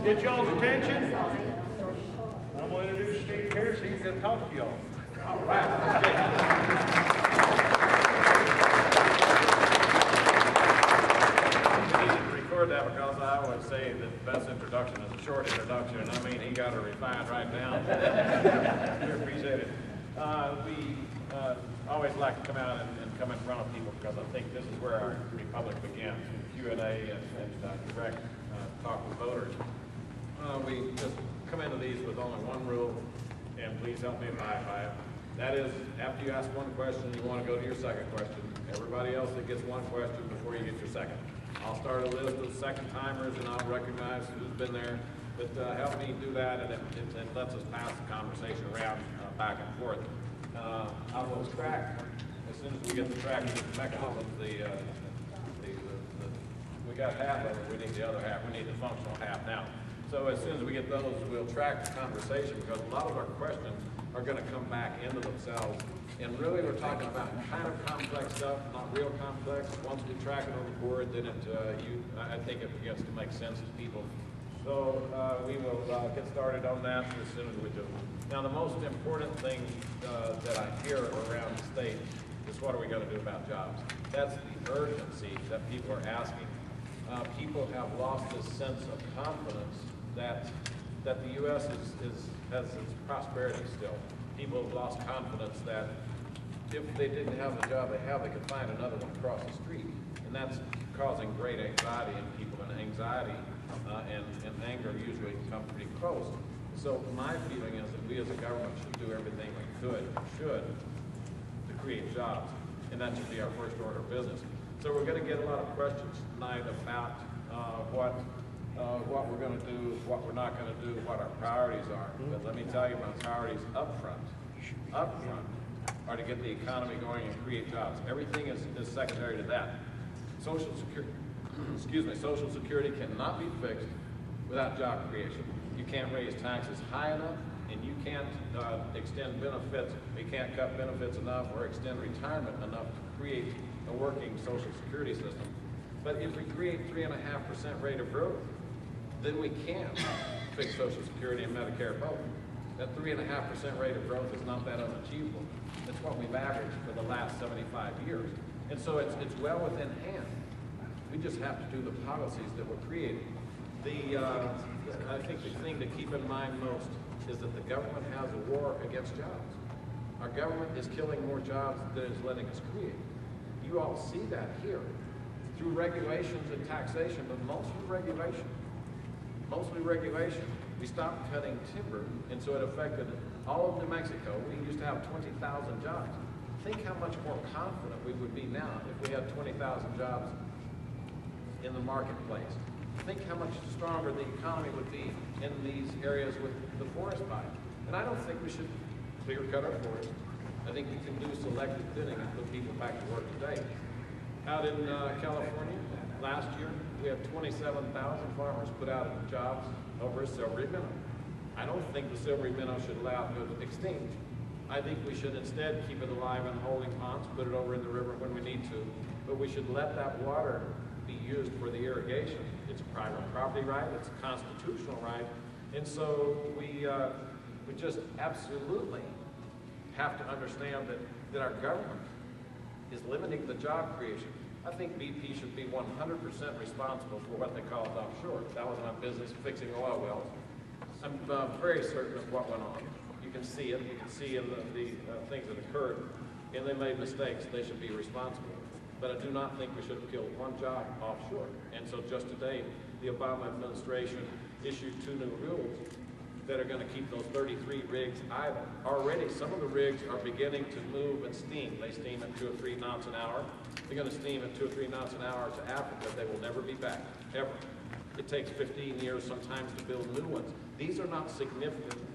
Get y'all's attention. I'm going to introduce Steve Pierce. He's going to talk to y'all. All right. Record that because I always say that the best introduction is a short introduction, and I mean he got it refined right down. We appreciate it. We always like to come out and come in front of people because I think this is where our republic begins, Q&A and direct talk with voters. We just come into these with only one rule, and please help me abide by it. That is, after you ask one question, you want to go to your second question. Everybody else that gets one question before you get your second. I'll start a list of second timers and I'll recognize who's been there, but help me do that, and it lets us pass the conversation around back and forth. I will track, as soon as we get the tracking mechanism, we got half of it, we need the other half, we need the functional half now. So as soon as we get those, we'll track the conversation because a lot of our questions are going to come back into themselves. And really we're talking about kind of complex stuff, not real complex. Once we track it on the board, then I think it begins to make sense to people. So we will get started on that as soon as we do. Now the most important thing that I hear around the state is what are we going to do about jobs? That's the urgency that people are asking. People have lost this sense of confidence that the U.S. has its prosperity still. People have lost confidence that if they didn't have the job they have, they could find another one across the street. And that's causing great anxiety in people, and anxiety and anger usually come pretty close. So my feeling is that we as a government should do everything we should to create jobs, and that should be our first order of business. So we're going to get a lot of questions tonight about what we're going to do, what we're not going to do, what our priorities are. But let me tell you, my priorities up front are to get the economy going and create jobs. Everything is secondary to that. Social Security cannot be fixed without job creation. You can't raise taxes high enough, and you can't extend benefits. We can't cut benefits enough or extend retirement enough to create a working Social Security system. But if we create 3.5% rate of growth, then we can fix Social Security and Medicare both. That 3.5% rate of growth is not that unachievable. That's what we've averaged for the last 75 years. And so it's well within hand. We just have to do the policies that we're creating. I think the thing to keep in mind most is that the government has a war against jobs. Our government is killing more jobs than it's letting us create. You all see that here through regulations and taxation, but mostly regulation. We stopped cutting timber, and so it affected all of New Mexico. We used to have 20,000 jobs. Think how much more confident we would be now if we had 20,000 jobs in the marketplace. Think how much stronger the economy would be in these areas with the forest fire. And I don't think we should clear cut our forest. I think we can do selective thinning and put people back to work today. Out in California, last year, we had 27,000 farmers put out of jobs over a silvery minnow. I don't think the silvery minnow should allow it to extinct. I think we should instead keep it alive in holding ponds, put it over in the river when we need to, but we should let that water be used for the irrigation. It's a private property right, it's a constitutional right, and so we just absolutely have to understand that our government is limiting the job creation. I think BP should be 100% responsible for what they call offshore. That was my business, fixing oil wells. I'm very certain of what went on. You can see it. You can see in the things that occurred. And they made mistakes. They should be responsible. But I do not think we should have killed one job offshore. And so just today, the Obama administration issued 2 new rules that are going to keep those 33 rigs idle. Already, some of the rigs are beginning to move and steam. They steam at 2 or 3 knots an hour. They're going to steam at 2 or 3 knots an hour to Africa. They will never be back, ever. It takes 15 years sometimes to build new ones. These are not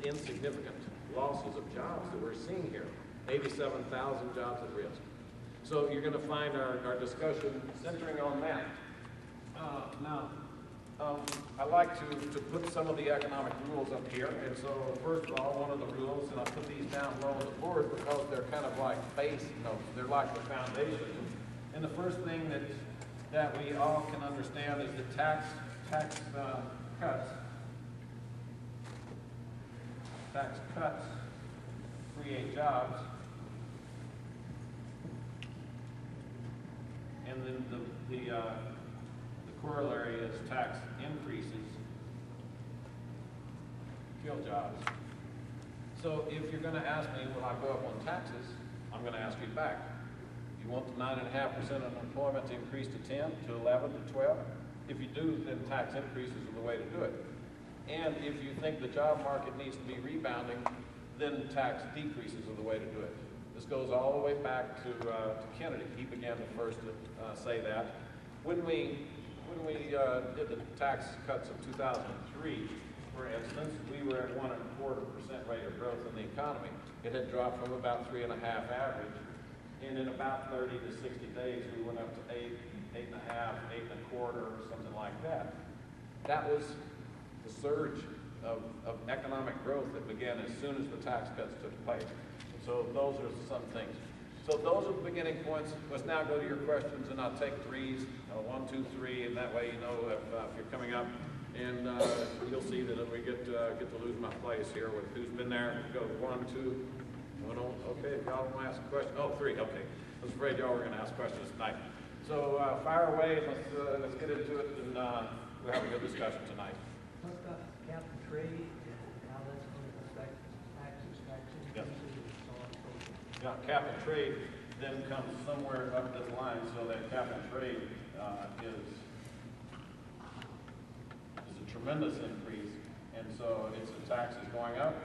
insignificant losses of jobs that we're seeing here. 87,000 jobs at risk. So you're going to find our discussion centering on that. I like to put some of the economic rules up here. And so first of all, one of the rules, and I put these down low on the board because they're kind of like base notes. They're like the foundation. And the first thing that we all can understand is that tax cuts tax cuts create jobs, and then the corollary is tax increases kill jobs. So if you're going to ask me, will I go up on taxes, I'm going to ask you back. You want the 9.5% unemployment to increase to 10, to 11, to 12? If you do, then tax increases are the way to do it. And if you think the job market needs to be rebounding, then tax decreases are the way to do it. This goes all the way back to Kennedy. He began the first to say that. When we did the tax cuts of 2003, for instance, we were at 1.25% rate of growth in the economy. It had dropped from about 3.5 average, and in about 30 to 60 days, we went up to 8, 8.5, 8.25, or something like that. That was the surge of economic growth that began as soon as the tax cuts took place. So those are some things. So those are the beginning points. Let's now go to your questions, and I'll take threes, 1, 2, 3, and that way you know if you're coming up. And you'll see that we get to lose my place here with who's been there. Go 1, 2, 1, okay, if y'all want to ask a question. Oh, 3, okay. I was afraid y'all were going to ask questions tonight. So fire away, and let's get into it, and we'll have a good discussion tonight. What about cap and trade and how that's going to affect taxes, tax increases, and so on and so forth? Yeah, cap and trade then comes somewhere up this line, so that cap and trade is a tremendous increase, and so it's the taxes going up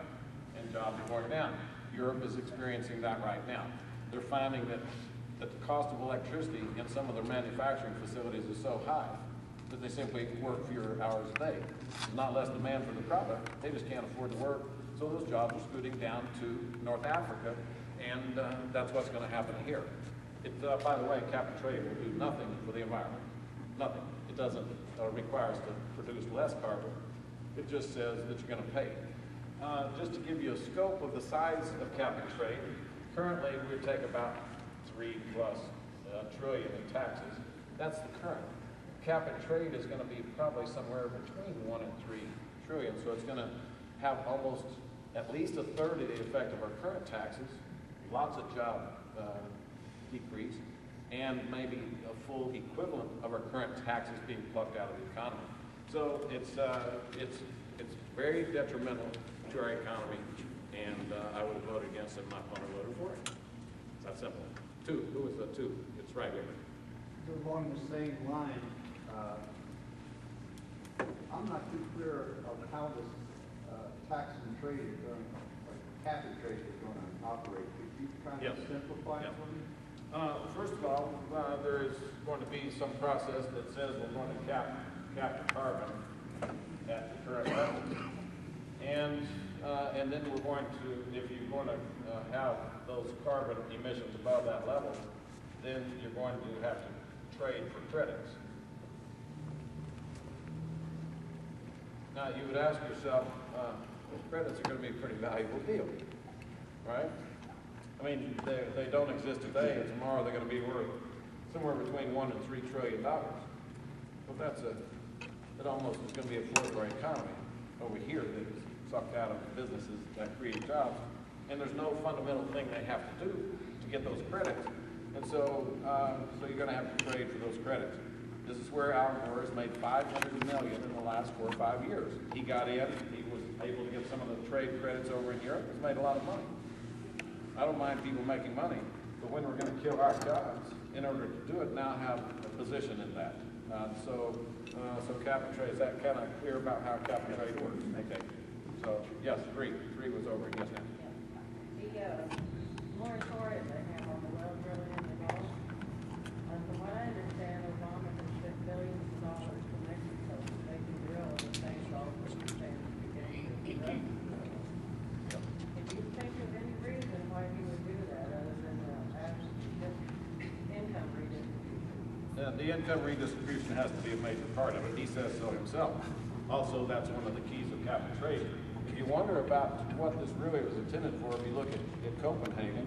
and jobs are going down. Europe is experiencing that right now. They're finding that the cost of electricity in some of their manufacturing facilities is so high that they simply work fewer hours a day. There's not less demand for the product, they just can't afford to work, so those jobs are scooting down to North Africa, and that's what's going to happen here. By the way, cap and trade will do nothing for the environment. Nothing. It doesn't require us to produce less carbon. It just says that you're going to pay. Just to give you a scope of the size of cap and trade, currently we take about 3+ trillion in taxes. That's the current. Cap and trade is going to be probably somewhere between 1 and 3 trillion, so it's going to have almost at least a third of the effect of our current taxes, lots of job decrease, and maybe a full equivalent of our current taxes being plucked out of the economy. So it's very detrimental to our economy, and I would have voted against it. My opponent voted for it. It's that simple. 2. Who was the 2? It's right here. Along the same line, I'm not too clear of how this tax and trade is going, like cap and trade is going to operate. Could you kind of simplify it for me? First of all, there is going to be some process that says we're going to cap the carbon at the current level, and then we're going to, if you're going to have those carbon emissions above that level, then you're going to have to trade for credits. Now, you would ask yourself, credits are going to be a pretty valuable deal, right? I mean, they don't exist today, and tomorrow they're going to be worth somewhere between $1 and $3 trillion. Well, that almost is going to be a fourth of our economy over here that is sucked out of the businesses that create jobs. And there's no fundamental thing they have to do to get those credits. And so you're going to have to trade for those credits. This is where Al Gore has made $500 million in the last 4 or 5 years. He got in, he was able to get some of the trade credits over in Europe. He's made a lot of money. I don't mind people making money, but when we're going to kill our jobs, in order to do it, now have a position in that. So cap and trade, is that kind of clear about how cap and trade works? Okay. So, yes, 3. 3 was over. Yes, ma'am. The moratorium they have on the well drilling in the Gulf, from what I understand, Obama has spent billions of dollars to Mexico so they can drill in the same Gulf as the standard beginning. Can you think of any reason why he would do that other than just income redistribution? The income redistribution has to be a major part of it. He says so himself. Also, that's one of the keys of cap and trade. If you wonder about what this really was intended for, if you look at Copenhagen,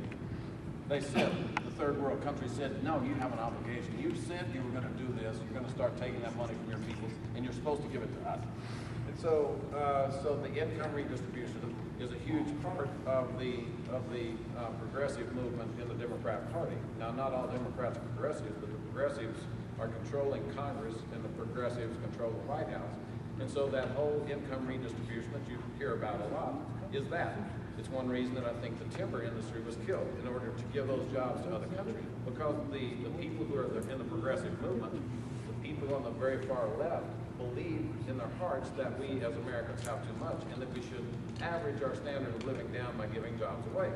they said, the third world country said, no, you have an obligation. You said you were going to do this. You're going to start taking that money from your people, and you're supposed to give it to us. And so the income redistribution, is a huge part of the progressive movement in the Democrat Party. Now, not all Democrats are progressives, but the progressives are controlling Congress and the progressives control the White House. And so that whole income redistribution that you hear about a lot is that. It's one reason that I think the timber industry was killed, in order to give those jobs to other countries. Because the people who are in the progressive movement, the people on the very far left, believe in their hearts that we as Americans have too much and that we should average our standard of living down by giving jobs away.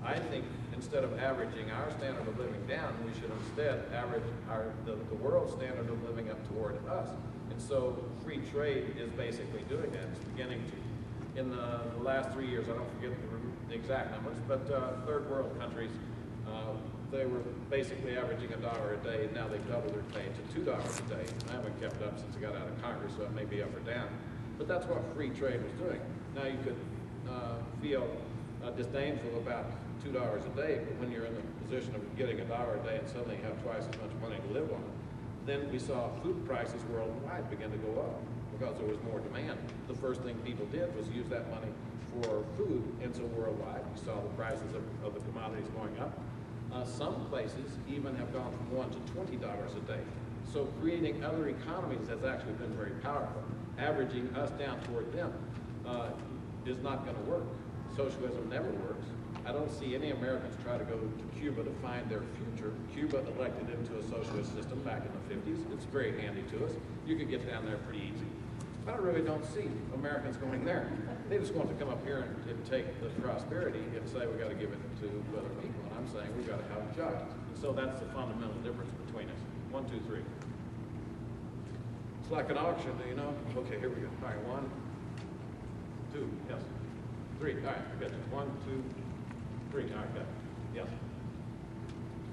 I think instead of averaging our standard of living down, we should instead average the world standard of living up toward us. And so free trade is basically doing that. It's beginning to. In the last 3 years, I don't forget the exact numbers, but third world countries, they were basically averaging $1 a day, and now they've doubled their pay to $2 a day. I haven't kept up since I got out of Congress, so it may be up or down. But that's what free trade was doing. Now you could feel disdainful about $2 a day, but when you're in the position of getting $1 a day and suddenly have twice as much money to live on, then we saw food prices worldwide begin to go up because there was more demand. The first thing people did was use that money for food, and so worldwide we saw the prices of the commodities going up. Some places even have gone from $1 to $20 a day. So creating other economies has actually been very powerful. Averaging us down toward them is not going to work. Socialism never works. I don't see any Americans try to go to Cuba to find their future. Cuba elected into a socialist system back in the 50s. It's very handy to us. You could get down there pretty easy. But I really don't see Americans going there. They just want to come up here and take the prosperity and say we got to give it to other people. And I'm saying we've got to have jobs. And so that's the fundamental difference between us. 1, 2, 3. It's like an auction, you know? Okay, here we go. All right, 1, 2, yes. 3. All right, I got you. 1, 2, 3. All right, got it. Yes.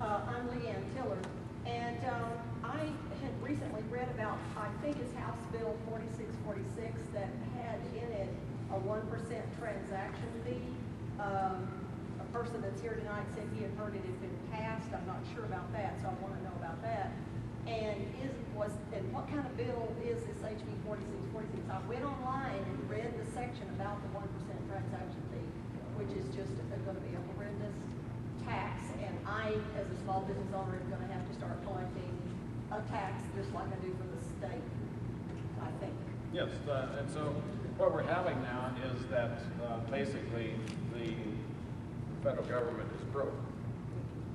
I'm Leanne Tiller, and I had recently read about, I think it's House Bill 4646 that had in it a 1% transaction fee. A person that's here tonight said he had heard it had been passed. I'm not sure about that, so I want to know about that. And what kind of bill is this HB 4646? I went online and read the section about the 1% transaction fee, which is just going to be a horrendous tax, and I, as a small business owner, am going to have to start collecting a tax just like I do for the state, I think. Yes, and so what we're having now is that basically the federal government is broke,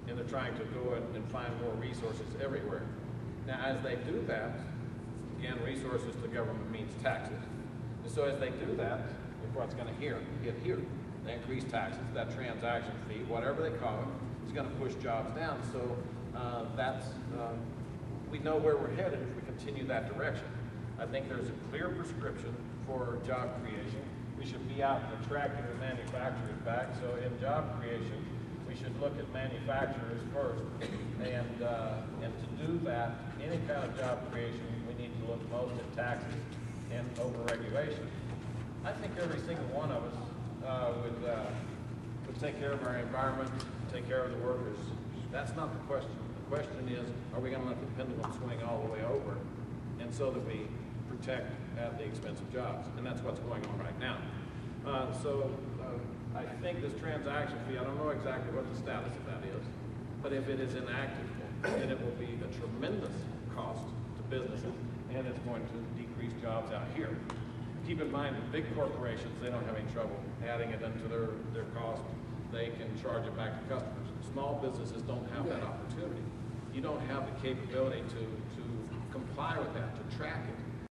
and they're trying to go and find more resources everywhere. Now, as they do that, again, resources to government means taxes. And so as they do that, what's going to hit here? They increase taxes, that transaction fee, whatever they call it, is going to push jobs down. So we know where we're headed if we continue that direction. I think there's a clear prescription for job creation. We should be out attracting the manufacturers back. So in job creation, we should look at manufacturers first. And to do that, any kind of job creation, we need to look most at taxes and over-regulation. I think every single one of us would take care of our environment, take care of the workers. That's not the question. The question is, are we going to let the pendulum swing all the way over, and so that we protect at the expense of jobs? And that's what's going on right now. I think this transaction fee, I don't know exactly what the status of that is, but if it is enacted, then it will be a tremendous cost to businesses, and it's going to decrease jobs out here. Keep in mind, the big corporations, they don't have any trouble adding it into their cost. They can charge it back to customers. Small businesses don't have that opportunity. You don't have the capability to comply with that, to track it.